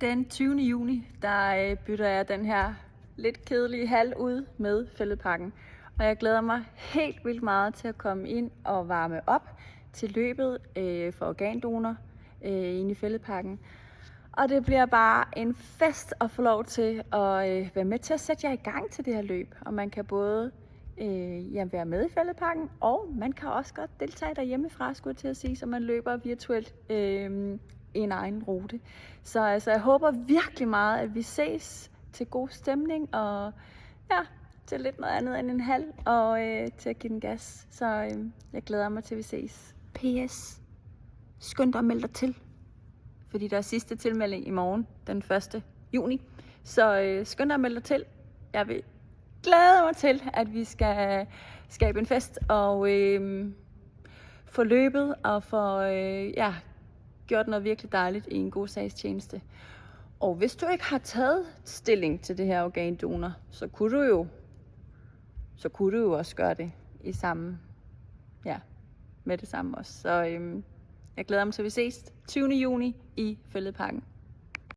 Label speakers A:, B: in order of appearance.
A: Den 20. juni, der bytter jeg den her lidt kedelige hal ud med Fælledparken. Og jeg glæder mig helt vildt meget til at komme ind og varme op til løbet for organdonor inde i Fælledparken. Og det bliver bare en fest at få lov til at være med til at sætte jer i gang til det her løb. Og man kan både være med i Fælledparken, og man kan også godt deltage derhjemmefra, skulle jeg til at sige, så man løber virtuelt en egen rute. Så altså, jeg håber virkelig meget, at vi ses til god stemning, og ja, til lidt noget andet end en halv, og til at give den gas. Så jeg glæder mig til, at vi ses. PS. Skynd dig at melde dig til, fordi der er sidste tilmelding i morgen, den 1. juni. Så skynd dig at melde dig til. Jeg vil glæde mig til, at vi skal skabe en fest og få løbet og få gjort noget virkelig dejligt i en god sagstjeneste. Og hvis du ikke har taget stilling til det her organdonor, så kunne du jo også gøre det med det samme også. Så jeg glæder mig til, at vi ses 20. juni i Fælledparken.